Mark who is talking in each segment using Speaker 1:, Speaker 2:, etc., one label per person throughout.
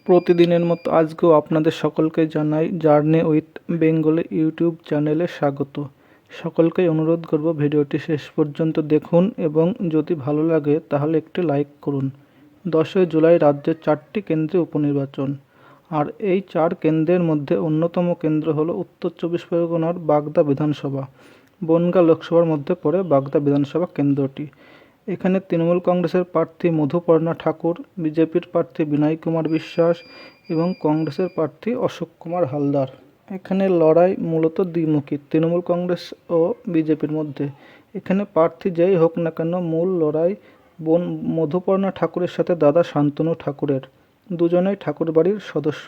Speaker 1: প্রতিদিনের মতো আজকেও আপনাদের সকলকে জানাই জার্নি উইথ বেঙ্গলি ইউটিউব চ্যানেলে স্বাগত। সকলকেই অনুরোধ করব ভিডিওটি শেষ পর্যন্ত দেখুন এবং যদি ভালো লাগে তাহলে একটি লাইক করুন। 10ই জুলাই রাজ্যের 4টি কেন্দ্রে উপনির্বাচন, আর এই 4 কেন্দ্রের মধ্যে অন্যতম কেন্দ্র হলো উত্তর 24 পরগনার বাগদা বিধানসভা। বনগাঁ লোকসভার মধ্যে পড়ে বাগদা বিধানসভা কেন্দ্রটি। এখানে তৃণমূল কংগ্রেসের প্রার্থী মধুপর্ণা ঠাকুর, বিজেপির প্রার্থী বিনয় কুমার বিশ্বাস এবং কংগ্রেসের প্রার্থী অশোক কুমার হালদার। এখানে লড়াই মূলত দ্বিমুখী, তৃণমূল কংগ্রেস ও বিজেপির মধ্যে। এখানে প্রার্থী যেই হোক না কেন, মূল লড়াই মধুপর্ণা ঠাকুরের সাথে দাদা শান্তনু ঠাকুরের। দুজনেই ঠাকুর বাড়ির সদস্য।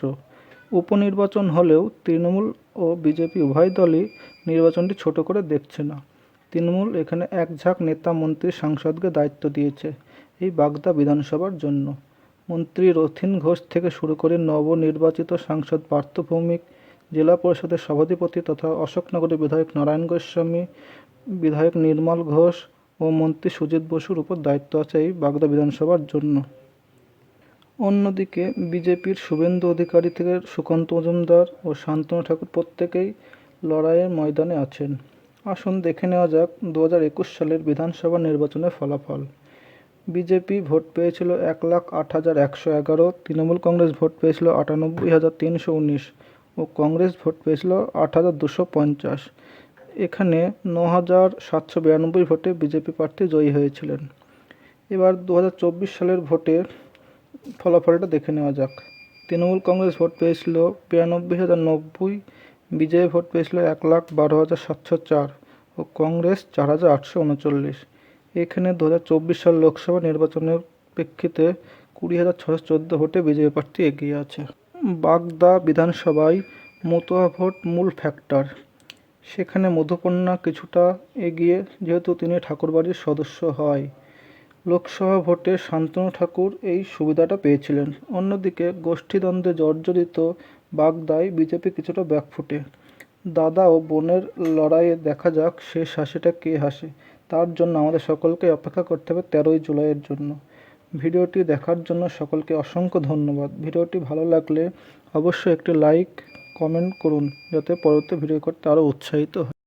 Speaker 1: উপনির্বাচন হলেও তৃণমূল ও বিজেপি উভয় দলই নির্বাচনটি ছোট করে দেখছে না। তৃণমূল এখানে এক ঝাঁক নেতা, মন্ত্রী, সাংসদকে দায়িত্ব দিয়েছে এই বাগদা বিধানসভার জন্য। মন্ত্রী রথীন ঘোষ থেকে শুরু করে নবনির্বাচিত সাংসদ পার্থ ভৌমিক, জেলা পরিষদের সভাধিপতি তথা অশোকনগরের বিধায়ক নারায়ণ গোস্বামী, বিধায়ক নির্মল ঘোষ ও মন্ত্রী সুজিত বসুর উপর দায়িত্ব আছে এই বাগদা বিধানসভার জন্য। অন্যদিকে বিজেপির শুভেন্দু অধিকারী থেকে সুকান্ত মজুমদার ও শান্তনু ঠাকুর প্রত্যেকেই লড়াইয়ের ময়দানে আছেন। আসুন দেখে নেওয়া যাক 2021 সালের বিধানসভা নির্বাচনের ফলাফল। বিজেপি ভোট পেয়েছিল 1,08,111, তৃণমূল কংগ্রেস ভোট পেয়েছিল 98,319 ও কংগ্রেস ভোট পেয়েছিল 8,250। এখানে 9,792 ভোটে বিজেপি প্রার্থী জয়ী হয়েছিলেন। এবার 2024 সালের ভোটের ফলাফলটা দেখে নেওয়া যাক। তৃণমূল কংগ্রেস ভোট পেয়েছিল 92,090, বিজেপি ভোট পেয়েছিল 1,12,704 ও কংগ্রেস 4,839। এখানে 2024 সাল লোকসভা নির্বাচনের প্রেক্ষিতে 20,614 ভোটে বিজেপি প্রার্থী এগিয়ে আছে। বাগদা বিধানসভায় মতুয়া ভোট মূল ফ্যাক্টর। সেখানে মধুপর্ণা কিছুটা এগিয়ে, যেহেতু তিনি ঠাকুরবাড়ির সদস্য হয়। লোকসভা ভোটে শান্তনু ঠাকুর এই সুবিধাটা পেয়েছিলেন। অন্যদিকে গোষ্ঠীদ্বন্দ্বে জর্জরিত বাগদায় বিজেপি কিছুটা ব্যাকফুটে। দাদা ও বোনের লড়াইয়ে দেখা যাক শেষ হাসিটা কে হাসে। তার জন্য আমাদের সকলকে অপেক্ষা করতে হবে 13ই জুলাইয়ের জন্য। ভিডিওটি দেখার জন্য সকলকে অসংখ্য ধন্যবাদ। ভিডিওটি ভালো লাগলে অবশ্যই একটি লাইক, কমেন্ট করুন, যাতে পরবর্তী ভিডিও করতে আরও উৎসাহিত হয়।